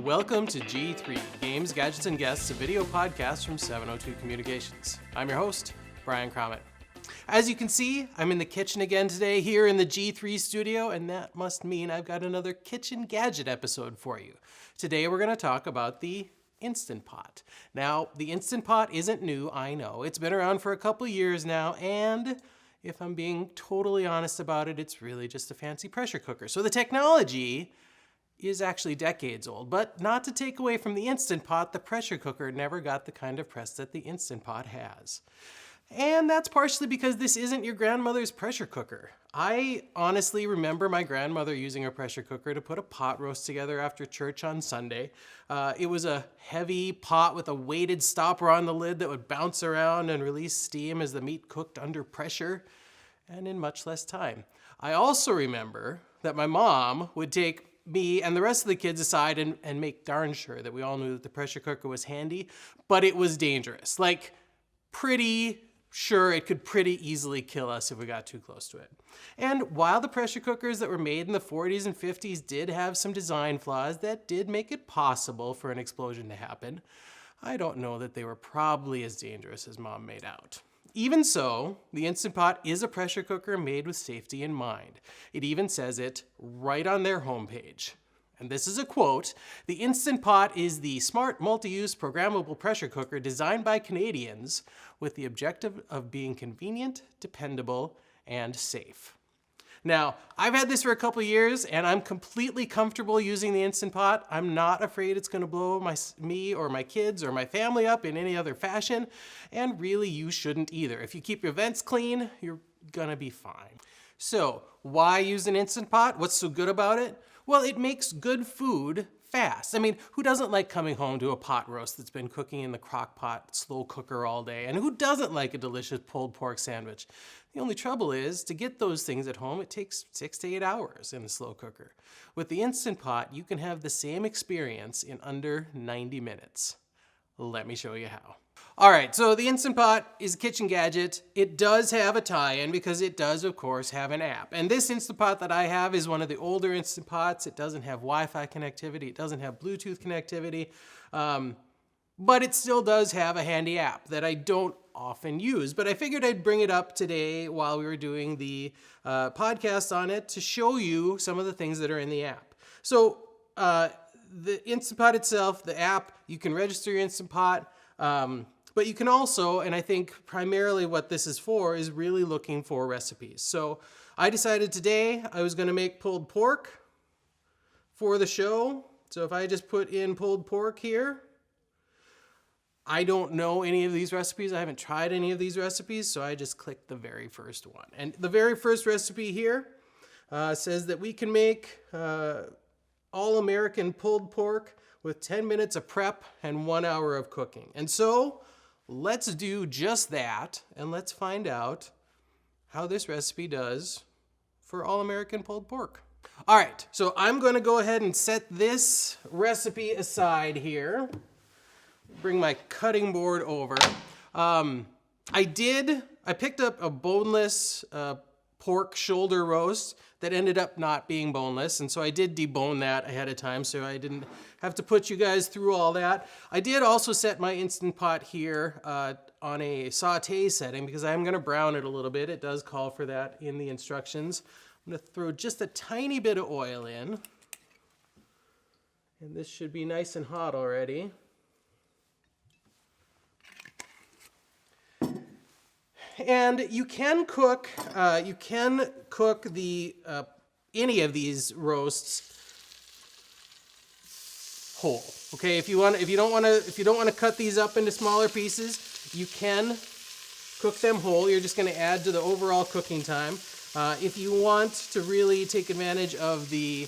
Welcome to G3, Games, Gadgets, and Guests, a video podcast from 702 Communications. I'm your host, Brian Cromit. As you can see, I'm in the kitchen again today here in the G3 studio, and that must mean I've got another kitchen gadget episode for you. Today we're going to talk about the Instant Pot. Now, the Instant Pot isn't new, I know. It's been around for a couple years now, and if I'm being totally honest about it, it's really just a fancy pressure cooker. So the technology is actually decades old, but not to take away from the Instant Pot, the pressure cooker never got the kind of press that the Instant Pot has. And that's partially because this isn't your grandmother's pressure cooker. I honestly remember my grandmother using a pressure cooker to put a pot roast together after church on Sunday. It was a heavy pot with a weighted stopper on the lid that would bounce around and release steam as the meat cooked under pressure and in much less time. I also remember that my mom would take me and the rest of the kids aside and make darn sure that we all knew that the pressure cooker was handy, but it was dangerous. Like, pretty sure it could pretty easily kill us if we got too close to it. And while the pressure cookers that were made in the 40s and 50s did have some design flaws that did make it possible for an explosion to happen, I don't know that they were probably as dangerous as Mom made out. Even so, the Instant Pot is a pressure cooker made with safety in mind. It even says it right on their homepage. And this is a quote: "The Instant Pot is the smart, multi-use, programmable pressure cooker designed by Canadians with the objective of being convenient, dependable, and safe." Now, I've had this for a couple years, and I'm completely comfortable using the Instant Pot. I'm not afraid it's going to blow me or my kids or my family up in any other fashion, and really you shouldn't either. If you keep your vents clean, you're going to be fine. So, why use an Instant Pot? What's so good about it? Well, it makes good food fast. I mean, who doesn't like coming home to a pot roast that's been cooking in the crock pot slow cooker all day? And who doesn't like a delicious pulled pork sandwich? The only trouble is, to get those things at home, it takes 6 to 8 hours in the slow cooker. With the Instant Pot, you can have the same experience in under 90 minutes. Let me show you how. All right, so the Instant Pot is a kitchen gadget. It does have a tie-in because it does, of course, have an app. And this Instant Pot that I have is one of the older Instant Pots. It doesn't have Wi-Fi connectivity. It doesn't have Bluetooth connectivity. But it still does have a handy app that I don't often use. But I figured I'd bring it up today while we were doing the podcast on it to show you some of the things that are in the app. So the Instant Pot itself, the app, you can register your Instant Pot. But you can also, and I think primarily what this is for, is really looking for recipes. So I decided today I was going to make pulled pork for the show. So if I just put in pulled pork here, I don't know any of these recipes. I haven't tried any of these recipes, so I just clicked the very first one. And the very first recipe here says that we can make all-American pulled pork with 10 minutes of prep and 1 hour of cooking. And so let's do just that, and let's find out how this recipe does for all-American pulled pork. All right, so I'm going to go ahead and set this recipe aside here. Bring my cutting board over. I picked up a boneless pork shoulder roast that ended up not being boneless, and so I did debone that ahead of time so I didn't have to put you guys through all that. I did also set my Instant Pot here on a saute setting because I'm going to brown it a little bit. It does call for that in the instructions. I'm going to throw just a tiny bit of oil in, and this should be nice and hot already. And you can cook the any of these roasts whole. Okay, if you don't want to cut these up into smaller pieces, you can cook them whole. You're just going to add to the overall cooking time. If you want to really take advantage of the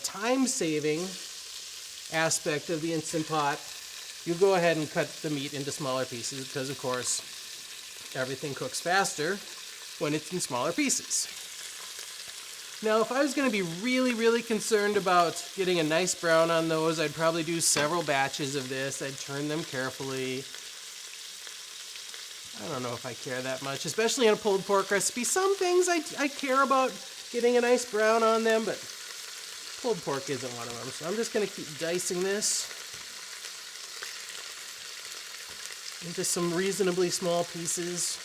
time-saving aspect of the Instant Pot, you go ahead and cut the meat into smaller pieces because, of course, everything cooks faster when it's in smaller pieces. Now, if I was going to be really, really concerned about getting a nice brown on those, I'd probably do several batches of this. I'd turn them carefully. I don't know if I care that much, especially in a pulled pork recipe. Some things I care about getting a nice brown on them, but Pulled pork isn't one of them, so I'm just going to keep dicing this into some reasonably small pieces.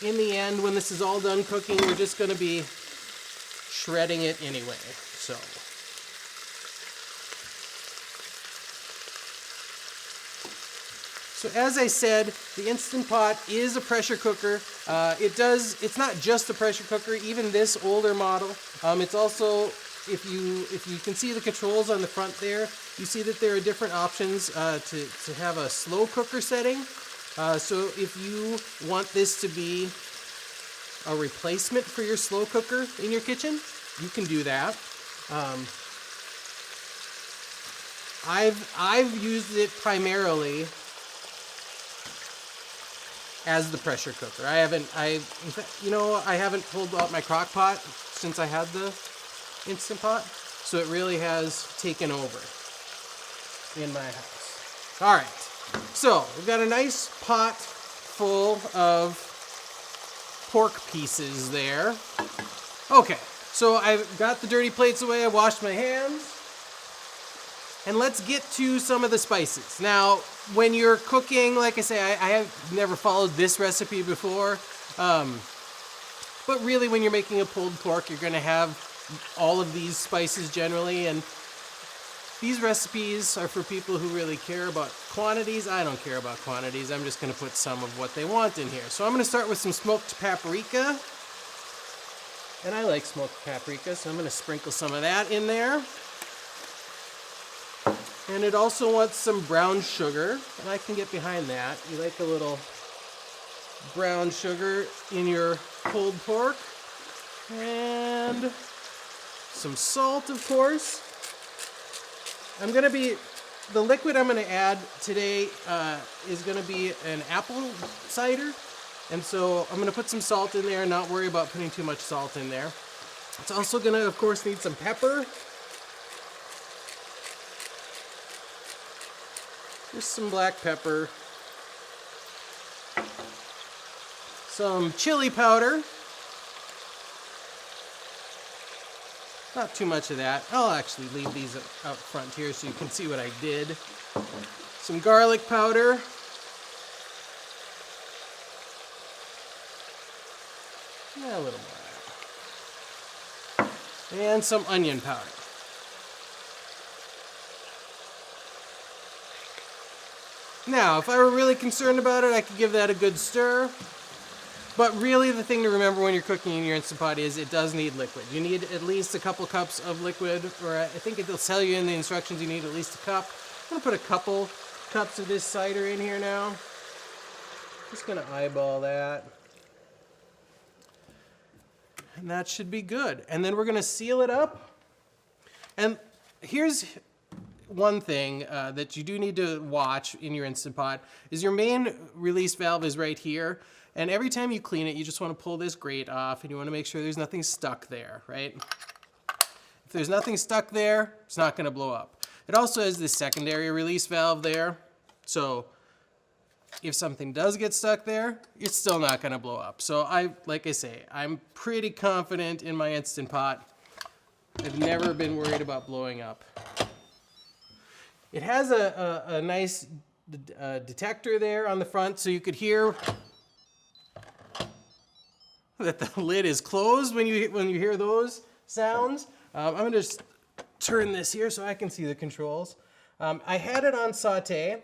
In the end, when this is all done cooking, we're just going to be shredding it anyway. So as I said, the Instant Pot is a pressure cooker. It's not just a pressure cooker, even this older model. It's also, if you can see the controls on the front there, you see that there are different options to have a slow cooker setting. So if you want this to be a replacement for your slow cooker in your kitchen, you can do that. I've used it primarily as the pressure cooker. I haven't pulled out my crock pot since I had the Instant Pot, so it really has taken over in my house. All right, so we've got a nice pot full of pork pieces there. Okay, so I've got the dirty plates away, I washed my hands, and let's get to some of the spices. Now, when you're cooking, like I say, I have never followed this recipe before, but really when you're making a pulled pork, you're gonna have all of these spices generally, and these recipes are for people who really care about quantities. I don't care about quantities, I'm just gonna put some of what they want in here. So I'm gonna start with some smoked paprika, and I like smoked paprika, so I'm gonna sprinkle some of that in there. And it also wants some brown sugar, and I can get behind that. You like a little brown sugar in your pulled pork. And some salt, of course. The liquid I'm gonna add today is gonna be an apple cider. And so I'm gonna put some salt in there and not worry about putting too much salt in there. It's also gonna, of course, need some pepper. Just some black pepper, some chili powder, not too much of that. I'll actually leave these out front here so you can see what I did. Some garlic powder, yeah, a little more, and some onion powder. Now, if I were really concerned about it, I could give that a good stir. But really the thing to remember when you're cooking in your Instant Pot is it does need liquid. You need at least a couple cups of liquid, or I think it'll tell you in the instructions you need at least a cup. I'm gonna put a couple cups of this cider in here now. Just gonna eyeball that. And that should be good. And then we're gonna seal it up. And here's one thing that you do need to watch in your Instant Pot is your main release valve is right here, and every time you clean it you just want to pull this grate off and you want to make sure there's nothing stuck there, right? If there's nothing stuck there, it's not going to blow up. It also has this secondary release valve there, so if something does get stuck there, it's still not going to blow up. So like I say, I'm pretty confident in my Instant Pot. I've never been worried about blowing up. It has a nice detector there on the front, so you could hear that the lid is closed when you hear those sounds. I'm gonna just turn this here so I can see the controls. I had it on saute.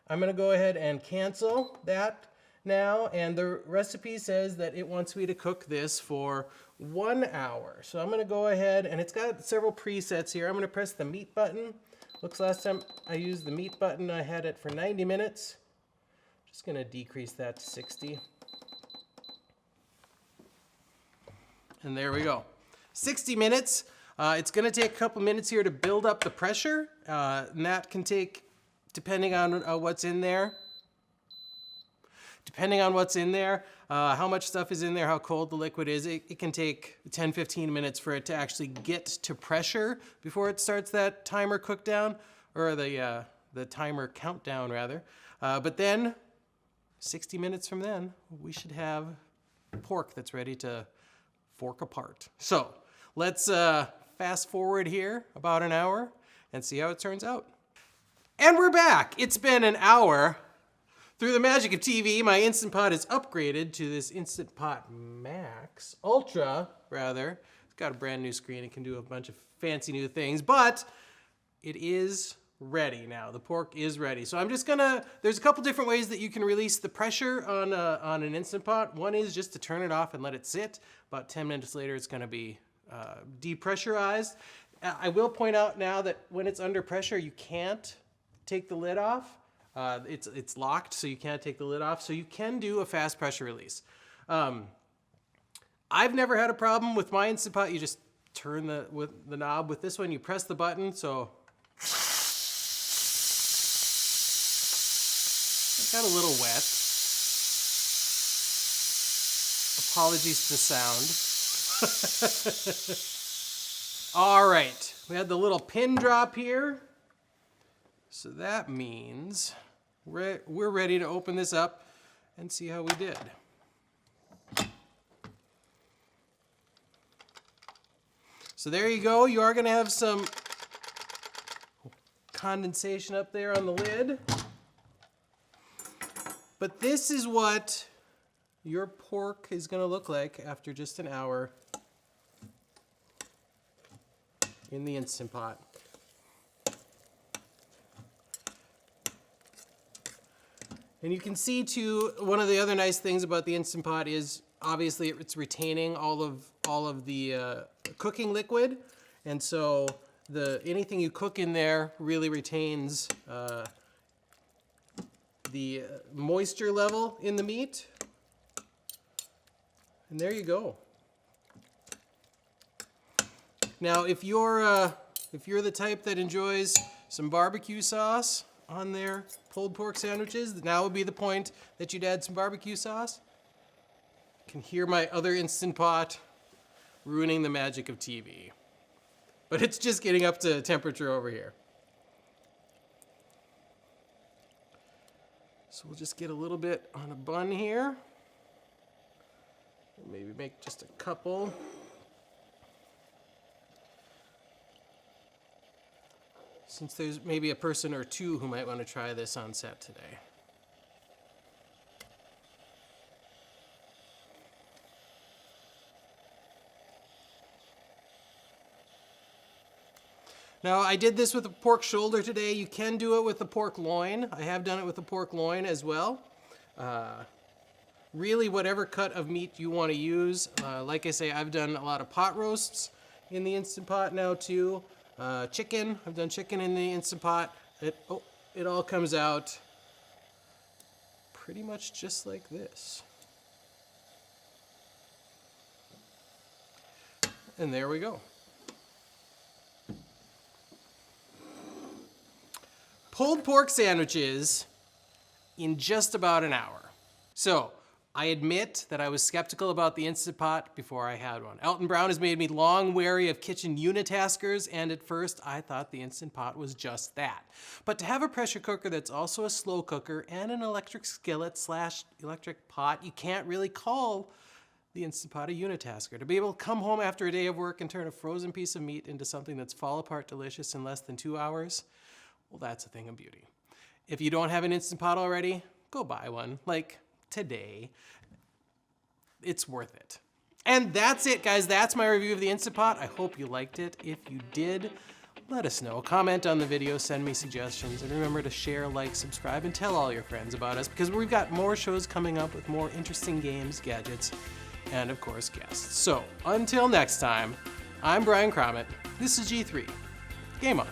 I'm gonna go ahead and cancel that now, and the recipe says that it wants me to cook this for 1 hour. So I'm gonna go ahead, and it's got several presets here. I'm gonna press the meat button. Looks last time I used the meat button, I had it for 90 minutes. Just gonna decrease that to 60. And there we go. 60 minutes. It's gonna take a couple minutes here to build up the pressure. And that can take, depending on what's in there, how much stuff is in there, how cold the liquid is, it can take 10-15 minutes for it to actually get to pressure before it starts that timer cook down, or the timer countdown rather. But then, 60 minutes from then, we should have pork that's ready to fork apart. So let's fast forward here about an hour and see how it turns out. And we're back. It's been an hour. Through the magic of TV, my Instant Pot is upgraded to this Instant Pot Max, Ultra rather. It's got a brand new screen. It can do a bunch of fancy new things, but it is ready now. The pork is ready. So I'm just gonna, there's a couple different ways that you can release the pressure on an Instant Pot. One is just to turn it off and let it sit. About 10 minutes later, it's gonna be depressurized. I will point out now that when it's under pressure, you can't take the lid off. It's locked, so you can't take the lid off. So you can do a fast pressure release. I've never had a problem with my Instant Pot. You just turn the knob. With this one, you press the button. So it got a little wet. Apologies to sound. All right, we had the little pin drop here. So that means we're ready to open this up and see how we did. So there you go. You are going to have some condensation up there on the lid. But this is what your pork is going to look like after just an hour in the Instant Pot. And you can see too, one of the other nice things about the Instant Pot is obviously it's retaining all of the cooking liquid, and so anything you cook in there really retains the moisture level in the meat. And there you go. Now, if you're the type that enjoys some barbecue sauce on their pulled pork sandwiches, now would be the point that you'd add some barbecue sauce. You can hear my other Instant Pot ruining the magic of TV. But it's just getting up to temperature over here. So we'll just get a little bit on a bun here. Maybe make just a couple. Since there's maybe a person or two who might want to try this on set today. Now, I did this with a pork shoulder today. You can do it with the pork loin. I have done it with the pork loin as well. Really, whatever cut of meat you want to use. Like I say, I've done a lot of pot roasts in the Instant Pot now too. Chicken, I've done chicken in the Instant Pot. It all comes out pretty much just like this. And there we go. Pulled pork sandwiches in just about an hour. So, I admit that I was skeptical about the Instant Pot before I had one. Alton Brown has made me long wary of kitchen unitaskers, and at first I thought the Instant Pot was just that. But to have a pressure cooker that's also a slow cooker and an electric skillet / electric pot, you can't really call the Instant Pot a unitasker. To be able to come home after a day of work and turn a frozen piece of meat into something that's fall apart delicious in less than 2 hours, well, that's a thing of beauty. If you don't have an Instant Pot already, go buy one, like today. It's worth it. And that's it, guys. That's my review of the Instant Pot. I hope you liked it. If you did, let us know. Comment on the video, send me suggestions, and remember to share, like, subscribe, and tell all your friends about us, because we've got more shows coming up with more interesting games, gadgets, and of course, guests. So, until next time, I'm Brian Crommett. This is G3. Game on.